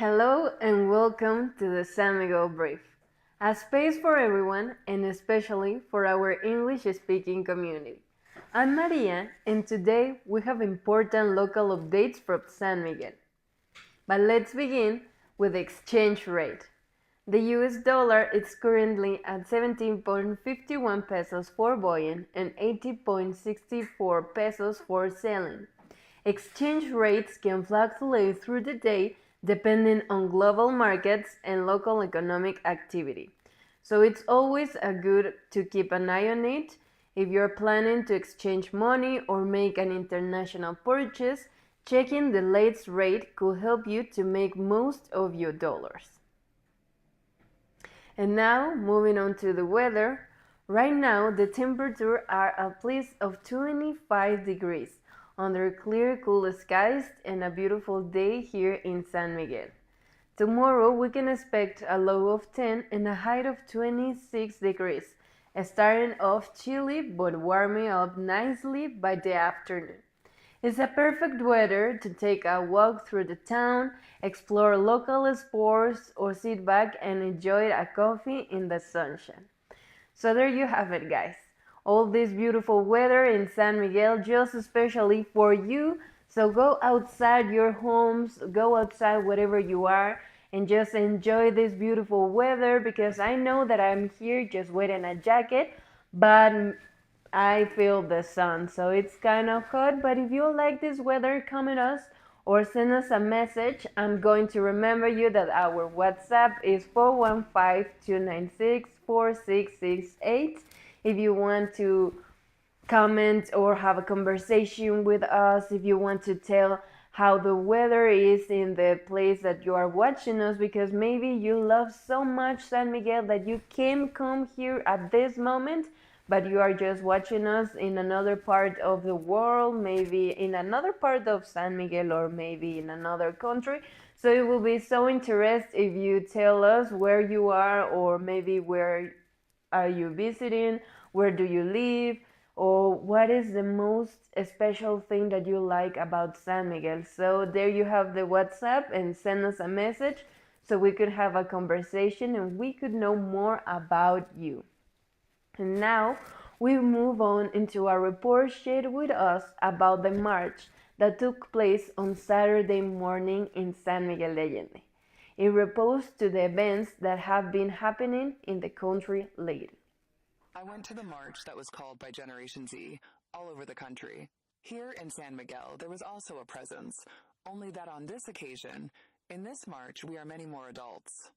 Hello and welcome to the San Miguel Brief, a space for everyone and especially for our English-speaking community. I'm Maria and today we have important local updates from San Miguel. But let's begin with the exchange rate. The US dollar is currently at 17.51 pesos for buying and 80.64 pesos for selling. Exchange rates can fluctuate through the day depending on global markets and local economic activity. So it's always good to keep an eye on it. If you're planning to exchange money or make an international purchase, checking the latest rate could help you to make most of your dollars. And now, moving on to the weather. Right now, the temperatures are a plus of 25 degrees under clear, cool skies and a beautiful day here in San Miguel. Tomorrow, we can expect a low of 10 and a high of 26 degrees, starting off chilly but warming up nicely by the afternoon. It's a perfect weather to take a walk through the town, explore local sports, or sit back and enjoy a coffee in the sunshine. So there you have it, guys. All this beautiful weather in San Miguel just especially for you. So go outside your homes, go outside wherever you are, and just enjoy this beautiful weather because I know that I'm here just wearing a jacket, but I feel the sun, so it's kind of hot. But if you like this weather, comment us or send us a message. I'm going to remember you that our WhatsApp is 415-296-4668. If you want to comment or have a conversation with us, if you want to tell how the weather is in the place that you are watching us, because maybe you love so much San Miguel that you can't come here at this moment, but you are just watching us in another part of the world, maybe in another part of San Miguel or maybe in another country. So it will be so interesting if you tell us where you are, or maybe where are you visiting, where do you live, or what is the most special thing that you like about San Miguel. So there you have the WhatsApp, and send us a message so we could have a conversation and we could know more about you. And now we move on into a report shared with us about the march that took place on Saturday morning in San Miguel de Allende. It reposed to the events that have been happening in the country lately. I went to the march that was called by Generation Z all over the country. Here in San Miguel, there was also a presence, only that on this occasion, in this march, we are many more adults.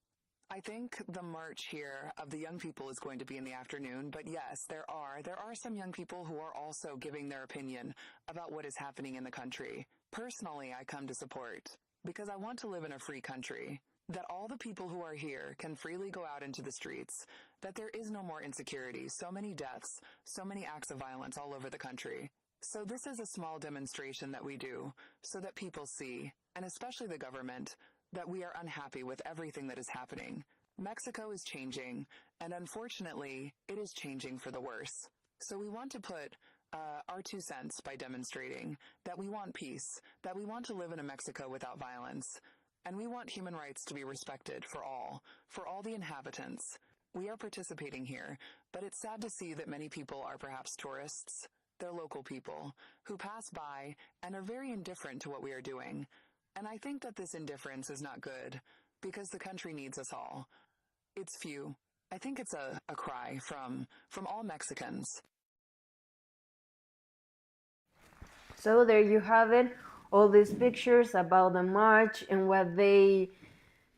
I think the march here of the young people is going to be in the afternoon, but yes, there are some young people who are also giving their opinion about what is happening in the country. Personally, I come to support because I want to live in a free country, that all the people who are here can freely go out into the streets, that there is no more insecurity, so many deaths, so many acts of violence all over the country. So this is a small demonstration that we do so that people see, and especially the government, that we are unhappy with everything that is happening. Mexico is changing, and unfortunately, it is changing for the worse. So we want to put our 2 cents by demonstrating that we want peace, that we want to live in a Mexico without violence, and we want human rights to be respected for all the inhabitants. We are participating here, but it's sad to see that many people are perhaps tourists. They're local people who pass by and are very indifferent to what we are doing. And I think that this indifference is not good, because the country needs us all. It's few. I think it's a cry from all Mexicans. So there you have it, all these pictures about the march and what they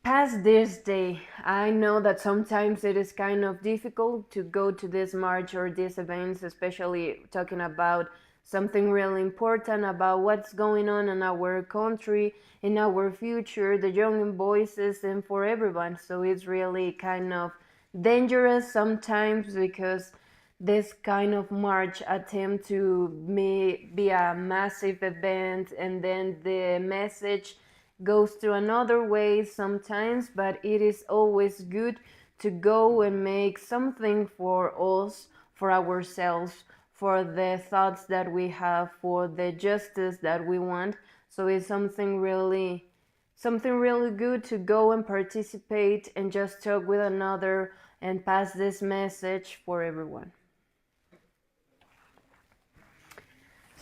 passed this day. I know that sometimes it is kind of difficult to go to this march or these events, especially talking about something really important about what's going on in our country, in our future, the young voices, and for everyone. So it's really kind of dangerous sometimes because this kind of march attempt to be a massive event, and then the message goes to another way sometimes, but it is always good to go and make something for us, for ourselves, for the thoughts that we have, for the justice that we want. So it's something really something really good to go and participate and just talk with another and pass this message for everyone.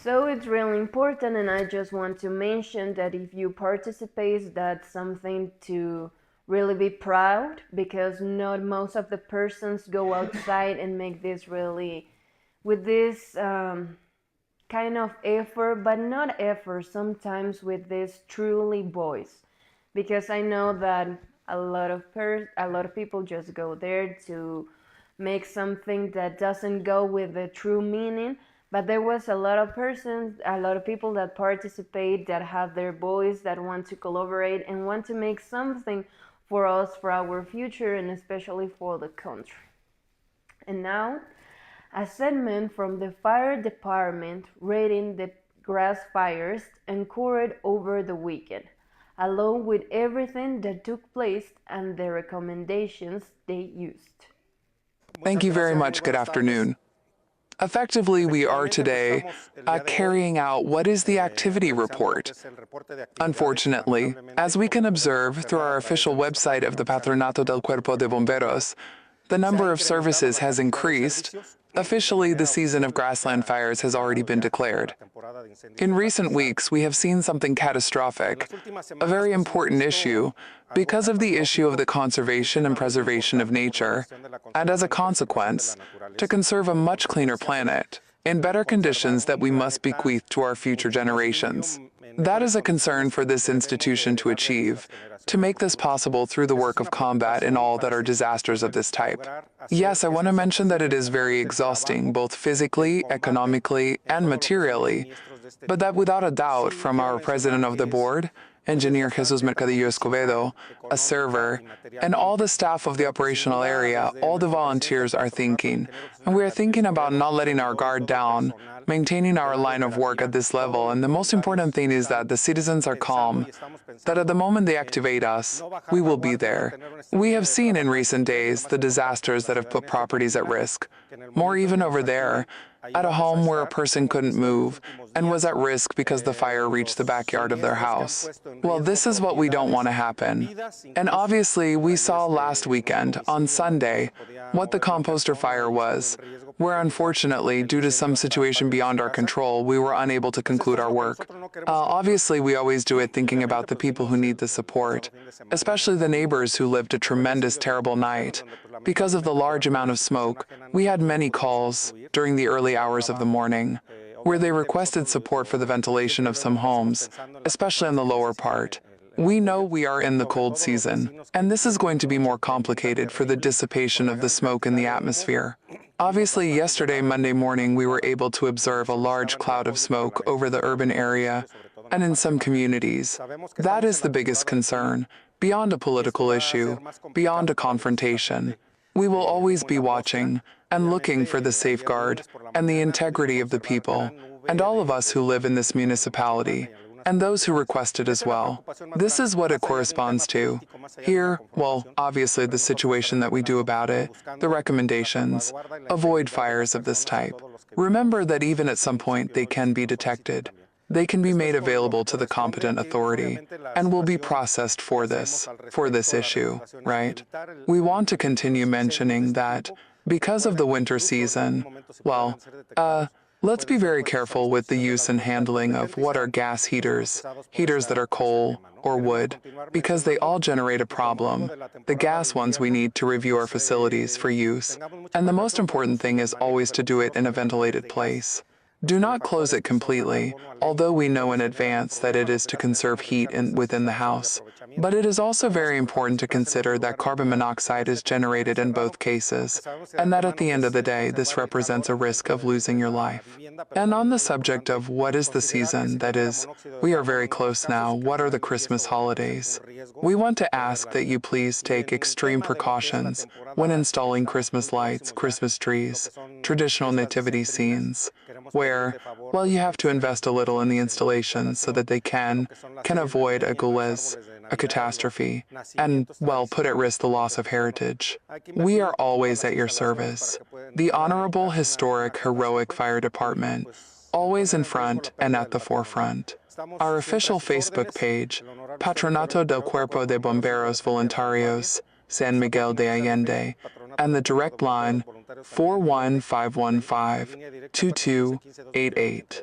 So it's really important, and I just want to mention that if you participate, that's something to really be proud, because not most of the persons go outside and make this really with this kind of effort, but not effort, sometimes with this truly voice, because I know that a lot of people just go there to make something that doesn't go with the true meaning. But there was a lot of persons, a lot of people that participate, that have their voice, that want to collaborate and want to make something for us, for our future, and especially for the country. And now, a segment from the fire department rating the grass fires occurred over the weekend, along with everything that took place and the recommendations they used. Thank you very much. Good afternoon. Effectively, we are today carrying out what is the activity report. Unfortunately, as we can observe through our official website of the Patronato del Cuerpo de Bomberos, the number of services has increased. Officially, the season of grassland fires has already been declared. In recent weeks, we have seen something catastrophic, a very important issue, because of the issue of the conservation and preservation of nature, and as a consequence, to conserve a much cleaner planet, in better conditions that we must bequeath to our future generations. That is a concern for this institution to achieve, to make this possible through the work of combat in all that are disasters of this type. Yes, I want to mention that it is very exhausting, both physically, economically, and materially, but that without a doubt, from our president of the board, Engineer Jesus Mercadillo Escobedo, a server, and all the staff of the operational area, all the volunteers are thinking. And we are thinking about not letting our guard down, maintaining our line of work at this level, and the most important thing is that the citizens are calm, that at the moment they activate us, we will be there. We have seen in recent days the disasters that have put properties at risk, more even over there, at a home where a person couldn't move and was at risk because the fire reached the backyard of their house. Well, this is what we don't want to happen. And obviously, we saw last weekend, on Sunday, what the composter fire was, where unfortunately, due to some situation beyond our control, we were unable to conclude our work. Obviously, we always do it thinking about the people who need the support, especially the neighbors who lived a tremendous, terrible night. Because of the large amount of smoke, we had many calls during the early hours of the morning, where they requested support for the ventilation of some homes, especially in the lower part. We know we are in the cold season, and this is going to be more complicated for the dissipation of the smoke in the atmosphere. Obviously, yesterday, Monday morning, we were able to observe a large cloud of smoke over the urban area and in some communities. That is the biggest concern, beyond a political issue, beyond a confrontation. We will always be watching and looking for the safeguard and the integrity of the people, and all of us who live in this municipality, and those who requested as well. This is what it corresponds to. Here, well, obviously the situation that we do about it, the recommendations, avoid fires of this type. Remember that even at some point they can be detected. They can be made available to the competent authority and will be processed for this issue, right? We want to continue mentioning that because of the winter season, well, let's be very careful with the use and handling of what are gas heaters that are coal or wood, because they all generate a problem. The gas ones we need to review our facilities for use. And the most important thing is always to do it in a ventilated place. Do not close it completely, although we know in advance that it is to conserve heat within the house. But it is also very important to consider that carbon monoxide is generated in both cases, and that at the end of the day, this represents a risk of losing your life. And on the subject of what is the season, that is, we are very close now, what are the Christmas holidays? We want to ask that you please take extreme precautions when installing Christmas lights, Christmas trees, traditional nativity scenes, where, well, you have to invest a little in the installation so that they can avoid a gules, a catastrophe, and, well, put at risk the loss of heritage. We are always at your service. The honorable, historic, heroic fire department, always in front and at the forefront. our official Facebook page, Patronato del Cuerpo de Bomberos Voluntarios, San Miguel de Allende, and the direct line 41515-2288.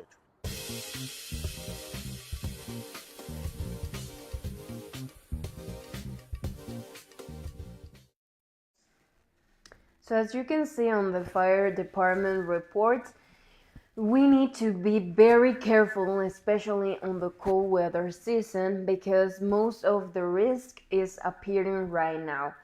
So as you can see on the fire department report, we need to be very careful, especially on the cold weather season, because most of the risk is appearing right now.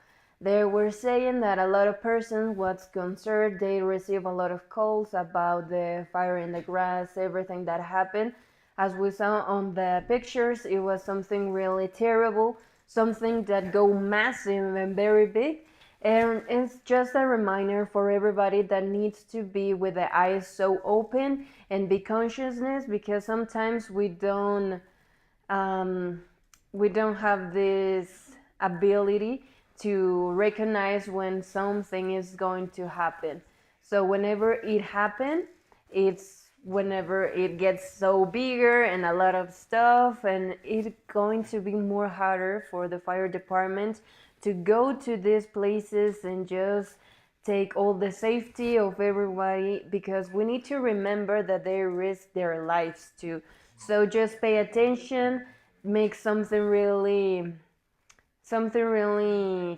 They were saying that a lot of persons was concerned, they receive a lot of calls about the fire in the grass, everything that happened. As we saw on the pictures, it was something really terrible, something that go massive and very big. And it's just a reminder for everybody that needs to be with the eyes so open and be consciousness, because sometimes we don't have this ability to recognize when something is going to happen. So whenever it happens, it's whenever it gets so bigger and a lot of stuff, and it's going to be more harder for the fire department to go to these places and just take all the safety of everybody, because we need to remember that they risk their lives too. So just pay attention, make something really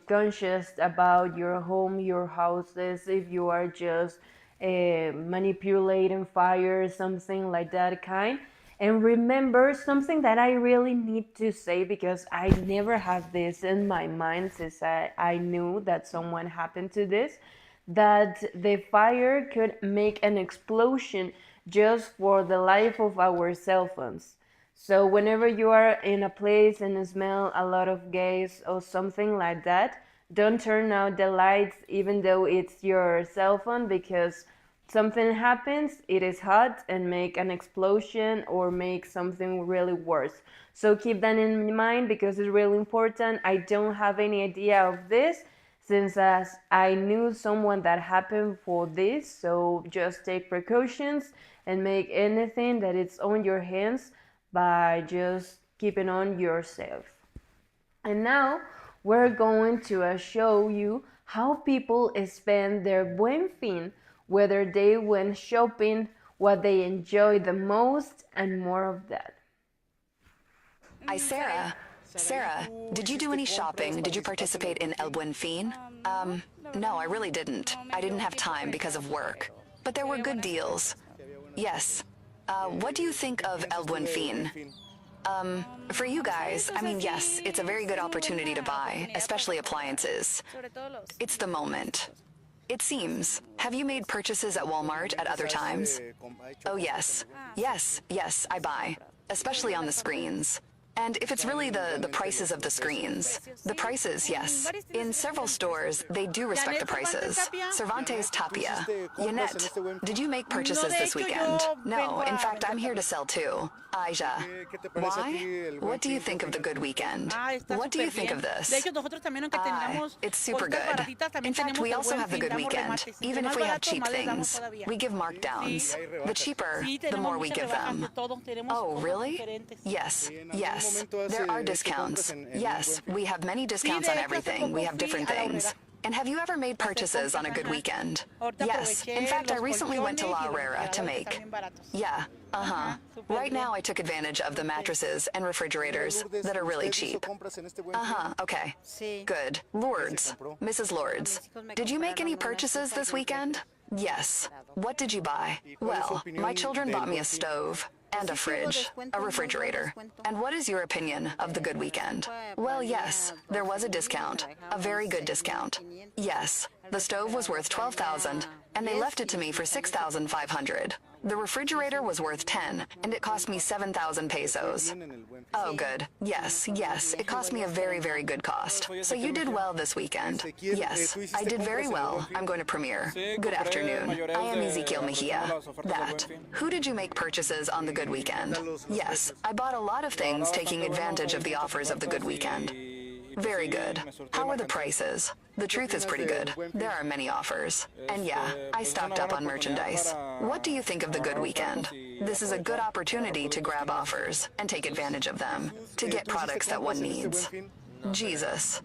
conscious about your home, your houses, if you are just manipulating fire, something like that kind. And remember something that I really need to say, because I never had this in my mind since I knew that someone happened to this, that the fire could make an explosion just for the life of our cell phones. So whenever you are in a place and smell a lot of gas or something like that, don't turn out the lights even though it's your cell phone, because something happens, it is hot, and make an explosion or make something really worse. So keep that in mind, because it's really important. I don't have any idea of this, since as I knew someone that happened for this. So just take precautions and make anything that it's on your hands by just keeping on yourself. And now we're going to show you how people spend their Buen Fin, whether they went shopping, what they enjoy the most, and more of that. Hi, Sarah. Sarah, did you do any shopping? Did you participate in El Buen Fin? No, I really didn't. I didn't have time because of work. But there were good deals. Yes. What do you think of El Buen Fin? For you guys, I mean, yes, it's a very good opportunity to buy, especially appliances. It's the moment. It seems. Have you made purchases at Walmart at other times? Oh, yes. Yes, I buy. Especially on the screens. And if it's really the prices of the screens. The prices, yes. In several stores, they do respect the prices. Cervantes Tapia. Yanette, did you make purchases this weekend? No, in fact, I'm here to sell too. Aja. Why? What do you think of the good weekend? What do you think of this? It's super good. In fact, we also have the good weekend. Even if we have cheap things, we give markdowns. The cheaper, the more we give them. Oh, really? Yes. There are discounts. Yes, we have many discounts on everything. We have different things. And have you ever made purchases on a good weekend? Yes. In fact, I recently went to La Herrera to make. Yeah. Right now, I took advantage of the mattresses and refrigerators that are really cheap. Okay. Good. Lourdes. Mrs. Lourdes. Did you make any purchases this weekend? Yes. What did you buy? Well, my children bought me a stove and a fridge, a refrigerator. And what is your opinion of the good weekend? Well, yes, there was a discount, a very good discount. Yes, the stove was worth $12,000, and they left it to me for $6,500. The refrigerator was worth $10,000, and it cost me 7,000 pesos. Oh, good. Yes, it cost me a very, very good cost. So you did well this weekend. Yes, I did very well. I'm going to premiere. Good afternoon. I am Ezekiel Mejia. That. Who did you make purchases on the good weekend? Yes, I bought a lot of things taking advantage of the offers of the good weekend. Very good. How are the prices? The truth is pretty good. There are many offers. And yeah, I stocked up on merchandise. What do you think of the good weekend? This is a good opportunity to grab offers and take advantage of them, to get products that one needs. Jesus,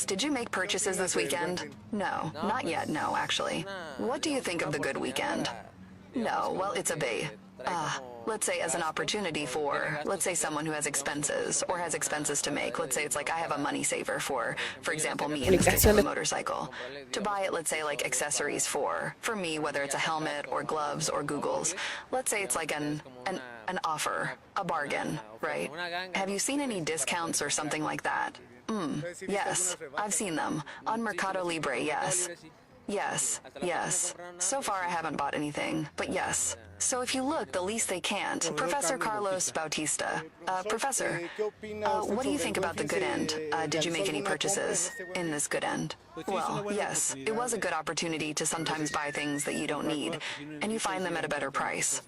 did you make purchases this weekend? No, not yet, no, actually. What do you think of the good weekend? No, well, it's a bait. Let's say as an opportunity for, let's say someone who has expenses or has expenses to make. Let's say it's like I have a money saver for example, me in this case, I have a motorcycle. To buy it, let's say like accessories for me, whether it's a helmet or gloves or googles. Let's say it's like an offer, a bargain, right? Have you seen any discounts or something like that? Yes, I've seen them. On Mercado Libre, yes. Yes. So far I haven't bought anything, but yes. So if you look, the least they can't. Professor Carlos Bautista. Professor, what do you think about the good end? Did you make any purchases in this good end? Well, yes, it was a good opportunity to sometimes buy things that you don't need, and you find them at a better price.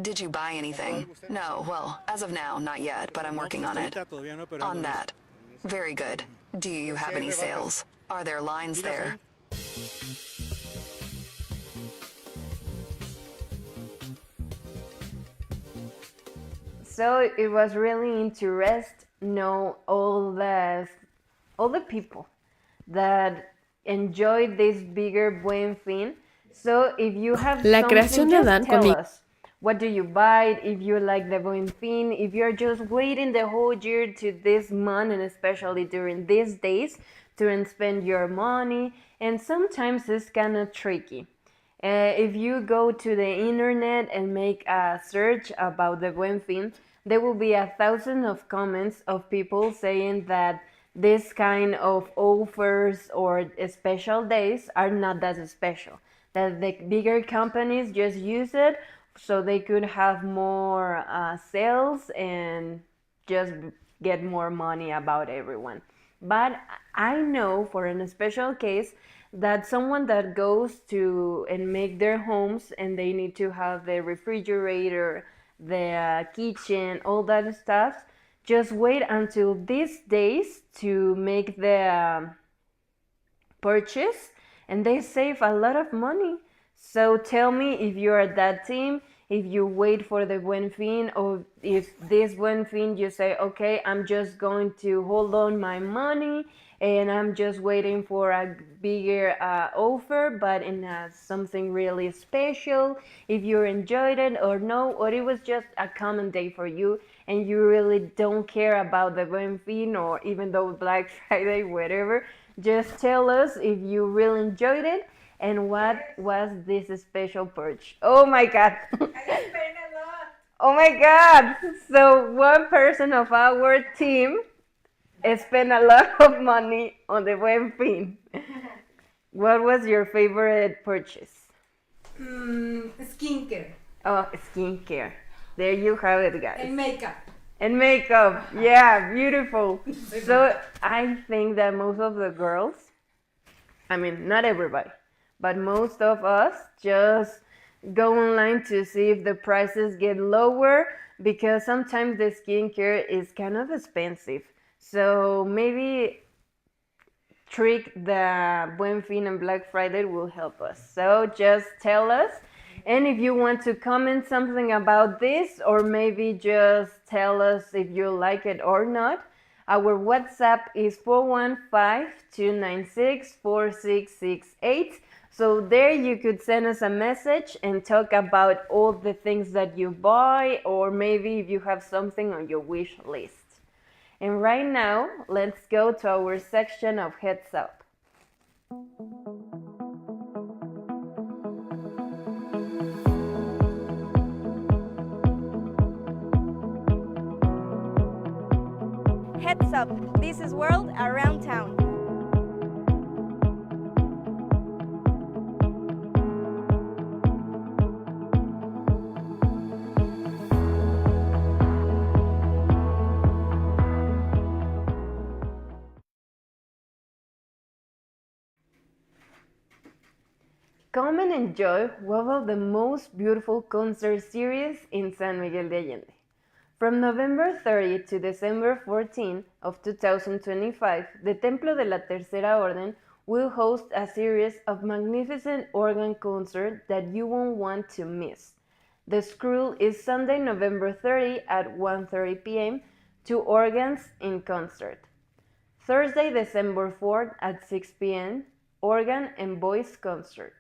Did you buy anything? No, well, as of now, not yet, but I'm working on it. On that. Very good. Do you have any sales? Are there lines there? So it was really interesting know all the people that enjoy this bigger Buen Fin. So if you have La something, creación de just Dan tell con us. What do you buy? If you like the Buen Fin, if you're just waiting the whole year to this month, and especially during these days, to spend your money, and sometimes it's kind of tricky. If you go to the internet and make a search about the Buen Fin, there will be 1,000 of comments of people saying that this kind of offers or special days are not that special. That the bigger companies just use it so they could have more sales and just get more money about everyone. But I know for a special case that someone that goes to and make their homes and they need to have the refrigerator, the kitchen, all that stuff, just wait until these days to make the purchase and they save a lot of money. So tell me if you're that team, if you wait for the Buen Fin, or if this Buen Fin you say, okay, I'm just going to hold on my money and I'm just waiting for a bigger offer, but in something really special, if you enjoyed it or no, or it was just a common day for you and you really don't care about the Buen Fin or even though Black Friday, whatever, just tell us if you really enjoyed it and what was this special purchase. Oh my God. Oh my God. So one person of our team spent a lot of money on the Buen Fin. What was your favorite purchase? Skincare. Oh, skincare. There you have it, guys. And makeup. And makeup. Yeah, beautiful. So I think that most of the girls, I mean, not everybody, but most of us just go online to see if the prices get lower because sometimes the skincare is kind of expensive. So maybe trick the Buen Fin and Black Friday will help us. So just tell us. And if you want to comment something about this, or maybe just tell us if you like it or not, our WhatsApp is 415-296-4668. So there you could send us a message and talk about all the things that you buy, or maybe if you have something on your wish list. And right now, let's go to our section of Heads Up. Heads Up, this is World Around Town. Come and enjoy one of the most beautiful concert series in San Miguel de Allende. From November 30 to December 14 of 2025, the Templo de la Tercera Orden will host a series of magnificent organ concerts that you won't want to miss. The Scroll is Sunday, November 30 at 1:30 p.m. Two organs in concert. Thursday, December 4th at 6 p.m. Organ and voice concert.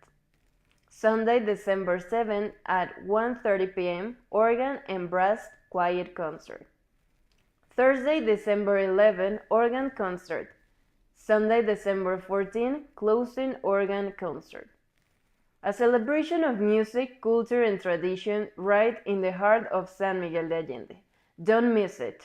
Sunday, December 7th at 1:30 p.m. Organ and brass quiet concert. Thursday, December 11th organ concert. Sunday, December 14th closing organ concert. A celebration of music, culture, and tradition right in the heart of San Miguel de Allende. Don't miss it.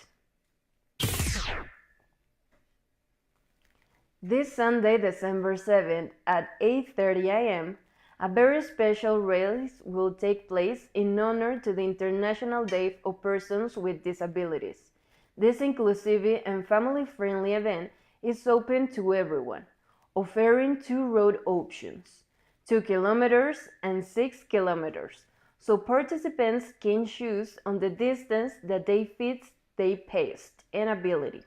This Sunday, December 7th at 8:30 a.m., a very special race will take place in honor to the International Day of Persons with Disabilities. This inclusive and family-friendly event is open to everyone, offering two road options, 2 kilometers and 6 kilometers, so participants can choose on the distance that they fit their pace and ability.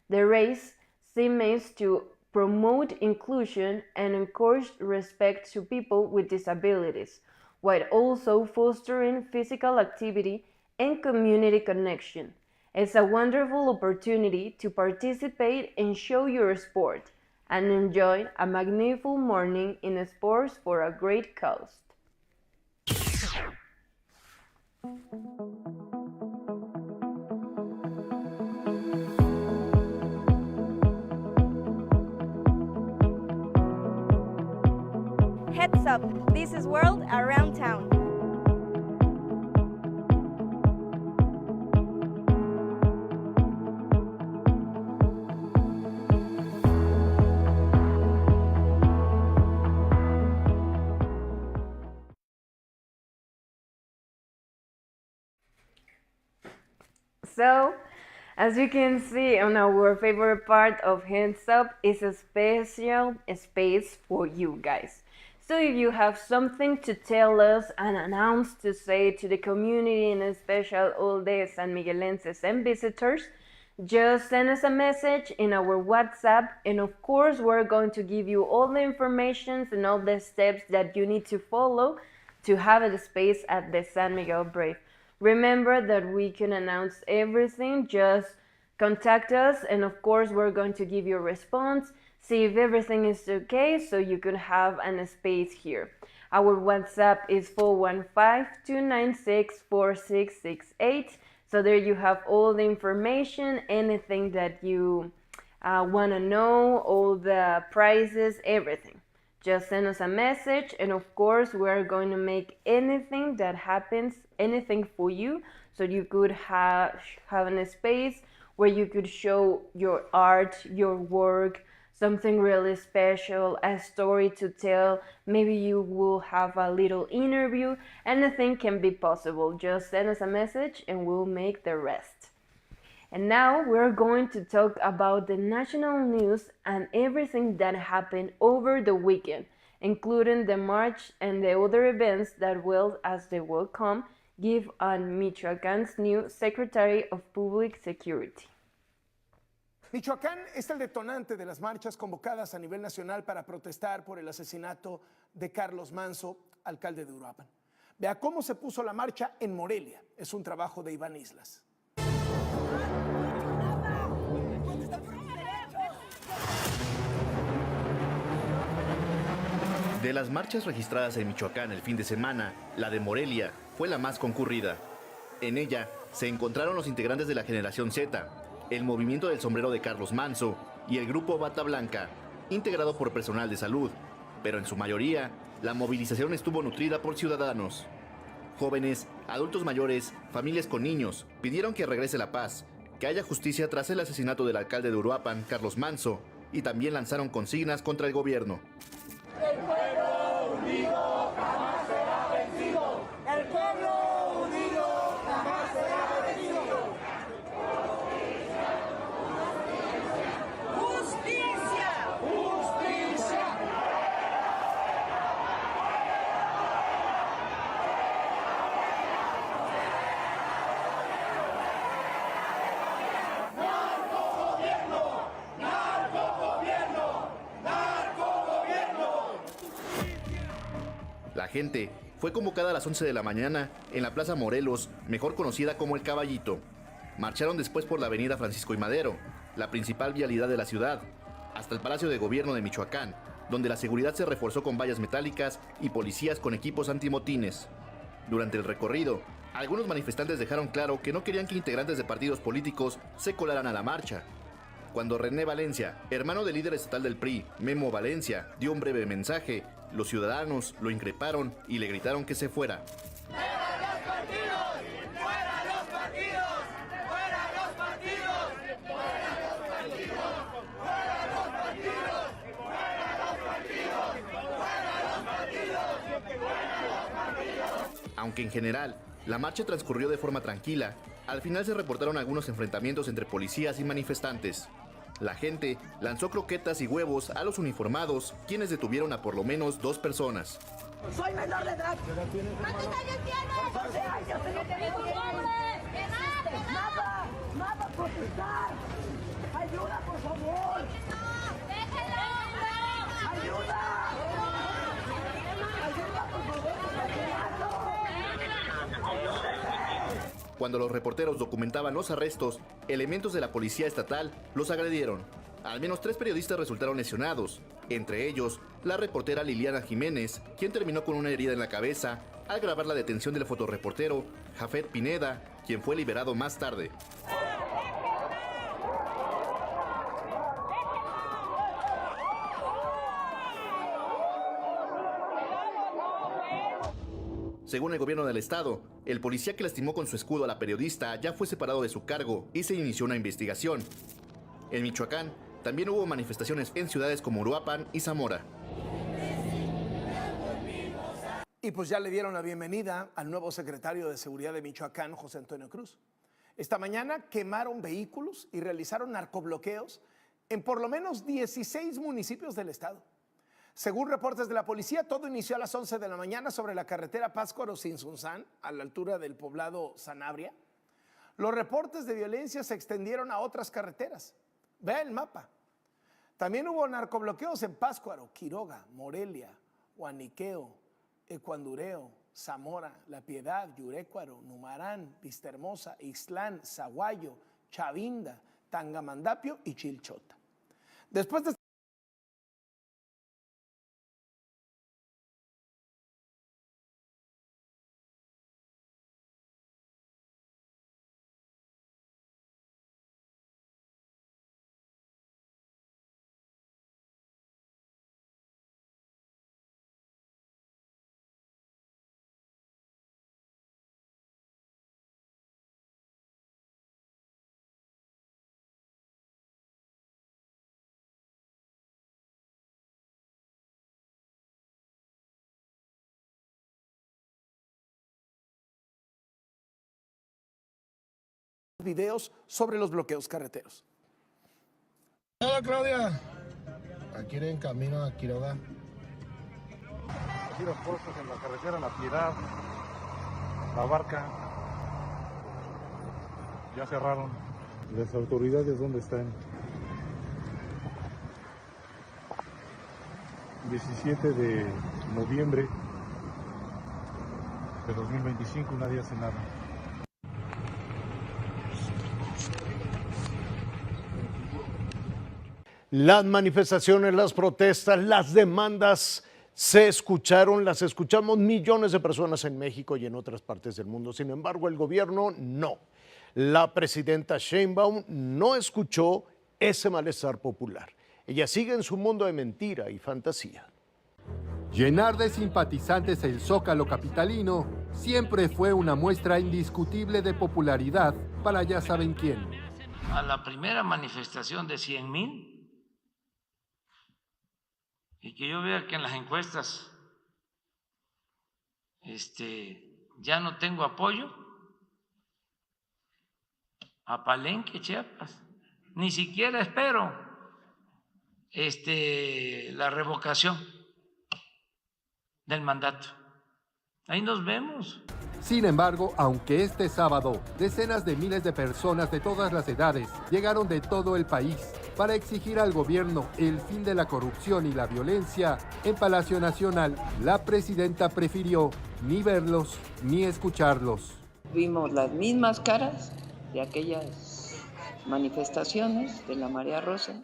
The race aims to promote inclusion and encourage respect to people with disabilities, while also fostering physical activity and community connection. It's a wonderful opportunity to participate and show your sport and enjoy a magnificent morning in sports for a great cause. Heads up, this is World Around Town. So, as you can see on our favorite part of Heads Up is a special space for you guys. So if you have something to tell us and announce to say to the community and especially all the San Miguelenses and visitors, just send us a message in our WhatsApp, and of course we're going to give you all the information and all the steps that you need to follow to have a space at the San Miguel Brave. Remember that we can announce everything, just contact us, and of course we're going to give you a response, see if everything is okay so you can have a space here. Our WhatsApp is 415-296-4668. So there you have all the information, anything that you want to know, all the prices, everything. Just send us a message, and of course we're going to make anything that happens, anything for you, so you could have a space where you could show your art, your work, something really special, a story to tell. Maybe you will have a little interview. Anything can be possible. Just send us a message and we'll make the rest. And now we're going to talk about the national news and everything that happened over the weekend, including the march and the other events that will, as they will come, give on Michoacán's new Secretary of Public Security. Michoacán es el detonante de las marchas convocadas a nivel nacional para protestar por el asesinato de Carlos Manso, alcalde de Uruapan. Vea cómo se puso la marcha en Morelia. Es un trabajo de Iván Islas. De las marchas registradas en Michoacán el fin de semana, la de Morelia fue la más concurrida. En ella se encontraron los integrantes de la Generación Z, el Movimiento del Sombrero de Carlos Manso y el Grupo Bata Blanca, integrado por personal de salud, pero en su mayoría, la movilización estuvo nutrida por ciudadanos. Jóvenes, adultos mayores, familias con niños, pidieron que regrese la paz, que haya justicia tras el asesinato del alcalde de Uruapan, Carlos Manso, y también lanzaron consignas contra el gobierno. El pueblo unido jamás será vencido. El pueblo unido jamás será vencido. Justicia. Justicia. Narcogobierno. Narcogobierno. Narcogobierno. La gente fue convocada a las 11 de la mañana en la Plaza Morelos, mejor conocida como El Caballito. Marcharon después por la avenida Francisco y Madero, la principal vialidad de la ciudad, hasta el Palacio de Gobierno de Michoacán, donde la seguridad se reforzó con vallas metálicas y policías con equipos antimotines. Durante el recorrido, algunos manifestantes dejaron claro que no querían que integrantes de partidos políticos se colaran a la marcha. Cuando René Valencia, hermano del líder estatal del PRI, Memo Valencia, dio un breve mensaje, los ciudadanos lo increparon y le gritaron que se fuera. ¡Fuera los partidos! ¡Fuera los partidos! ¡Fuera los partidos! ¡Fuera los partidos! ¡Fuera los partidos! ¡Fuera los partidos! ¡Fuera los partidos! Aunque en general, la marcha transcurrió de forma tranquila, al final se reportaron algunos enfrentamientos entre policías y manifestantes. La gente lanzó croquetas y huevos a los uniformados, quienes detuvieron a por lo menos 2 personas. ¡Soy menor de edad! ¿Cuántos años tienes? 12 años. ¡Nada! ¡Nada! ¡Protestar! ¡Ayuda, por favor! ¡Déjelo! ¡Ayuda! ¡Ayuda, por favor! Cuando los reporteros documentaban los arrestos, elementos de la policía estatal los agredieron. Al menos 3 periodistas resultaron lesionados, entre ellos la reportera Liliana Jiménez, quien terminó con una herida en la cabeza al grabar la detención del fotoreportero Jafet Pineda, quien fue liberado más tarde. Según el gobierno del estado, el policía que lastimó con su escudo a la periodista ya fue separado de su cargo y se inició una investigación. En Michoacán también hubo manifestaciones en ciudades como Uruapan y Zamora. Y pues ya le dieron la bienvenida al nuevo secretario de Seguridad de Michoacán, José Antonio Cruz. Esta mañana quemaron vehículos y realizaron narcobloqueos en por lo menos 16 municipios del estado. Según reportes de la policía, todo inició a las 11 de la mañana sobre la carretera Pátzcuaro-Cinzunzán, a la altura del poblado Sanabria. Los reportes de violencia se extendieron a otras carreteras. Vea el mapa. También hubo narcobloqueos en Pátzcuaro, Quiroga, Morelia, Huaniqueo, Ecuandureo, Zamora, La Piedad, Yurécuaro, Numarán, Vistahermosa, Ixtlán, Zaguayo, Chavinda, Tangamandapio y Chilchota. Después de videos sobre los bloqueos carreteros. Hola Claudia, aquí en camino a Quiroga. Aquí los puestos en la carretera La Piedad, La Barca, ya cerraron. ¿Las autoridades dónde están? 17 de noviembre de 2025, nadie hace nada. Las manifestaciones, las protestas, las demandas se escucharon, las escuchamos millones de personas en México y en otras partes del mundo. Sin embargo, el gobierno no. La presidenta Sheinbaum no escuchó ese malestar popular. Ella sigue en su mundo de mentira y fantasía. Llenar de simpatizantes el Zócalo capitalino siempre fue una muestra indiscutible de popularidad para ya saben quién. A la primera manifestación de 100,000, y que yo vea que en las encuestas ya no tengo apoyo, a Palenque, Chiapas, ni siquiera espero la revocación del mandato. Ahí nos vemos. Sin embargo, aunque este sábado decenas de miles de personas de todas las edades llegaron de todo el país para exigir al gobierno el fin de la corrupción y la violencia, en Palacio Nacional la presidenta prefirió ni verlos ni escucharlos. Vimos las mismas caras de aquellas manifestaciones de la Marea Rosa,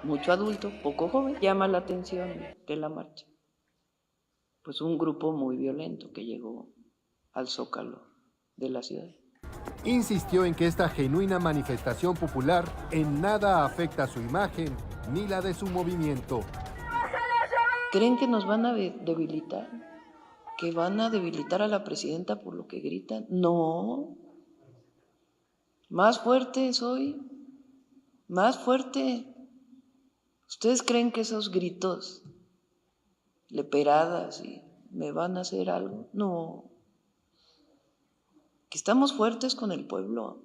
mucho adulto, poco joven, llama la atención de la marcha. Pues un grupo muy violento que llegó al Zócalo de la ciudad. Insistió en que esta genuina manifestación popular en nada afecta su imagen ni la de su movimiento. ¿Creen que nos van a debilitar? ¿Que van a debilitar a la presidenta por lo que gritan? No. Más fuerte soy. Más fuerte. ¿Ustedes creen que esos gritos, leperadas y me van a hacer algo? No. Que estamos fuertes con el pueblo.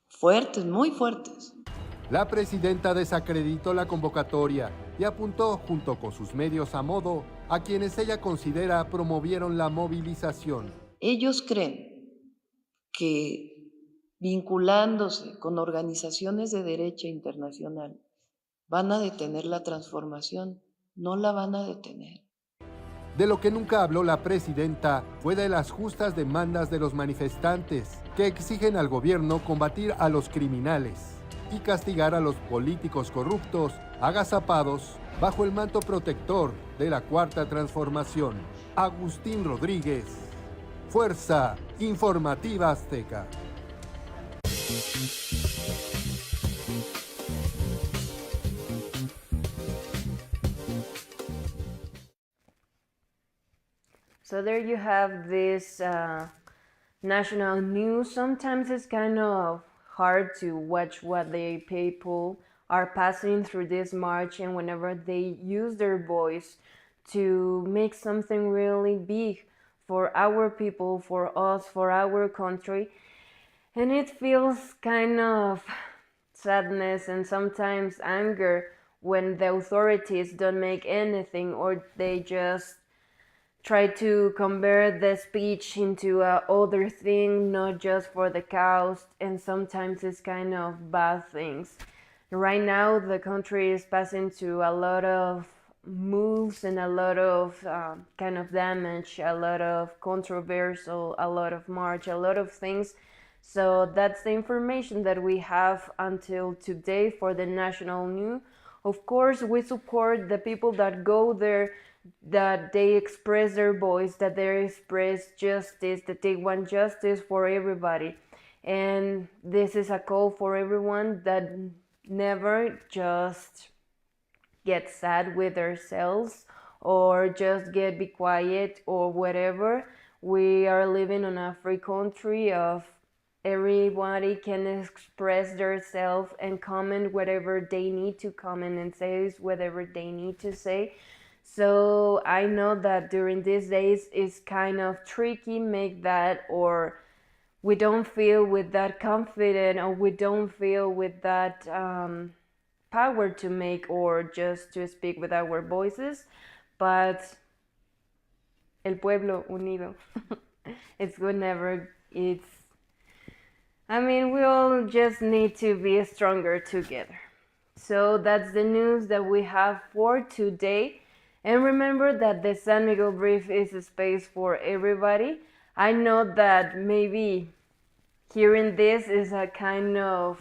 Fuertes, muy fuertes. La presidenta desacreditó la convocatoria y apuntó, junto con sus medios a modo, a quienes ella considera promovieron la movilización. Ellos creen que vinculándose con organizaciones de derecha internacional van a detener la transformación. No la van a detener. De lo que nunca habló la presidenta fue de las justas demandas de los manifestantes, que exigen al gobierno combatir a los criminales y castigar a los políticos corruptos agazapados bajo el manto protector de la Cuarta Transformación. Agustín Rodríguez, Fuerza Informativa Azteca. So there you have this national news. Sometimes it's kind of hard to watch what the people are passing through this march, and whenever they use their voice to make something really big for our people, for us, for our country. And it feels kind of sadness and sometimes anger when the authorities don't make anything, or they just try to convert the speech into a other thing, not just for the cause, and sometimes it's kind of bad things. Right now, the country is passing through a lot of moves and a lot of kind of damage, a lot of controversial, a lot of march, a lot of things. So that's the information that we have until today for the national news. Of course, we support the people that go there, that they express their voice, that they express justice, that they want justice for everybody. And this is a call for everyone that never just get sad with themselves or just be quiet or whatever. We are living in a free country of everybody can express themselves and comment whatever they need to comment and say whatever they need to say. So I know that during these days it's kind of tricky make that, or we don't feel with that confident, or we don't feel with that power to make or just to speak with our voices. But el pueblo unido, it's whenever it's, I mean, we all just need to be stronger together. So that's the news that we have for today. And remember that the San Miguel Brief is a space for everybody. I know that maybe hearing this is a kind of,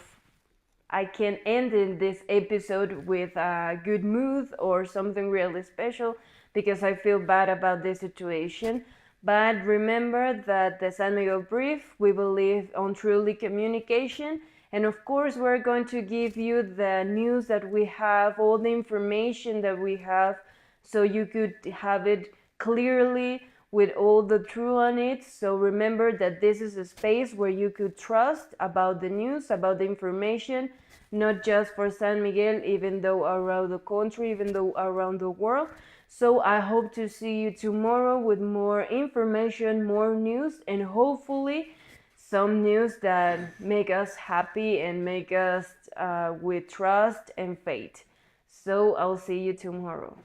I can end in this episode with a good mood or something really special because I feel bad about this situation. But remember that the San Miguel Brief, we believe on truly communication. And of course, we're going to give you the news that we have, all the information that we have, so you could have it clearly with all the truth on it. So remember that this is a space where you could trust about the news, about the information, not just for San Miguel, even though around the country, even though around the world. So I hope to see you tomorrow with more information, more news, and hopefully some news that make us happy and make us with trust and faith. So I'll see you tomorrow.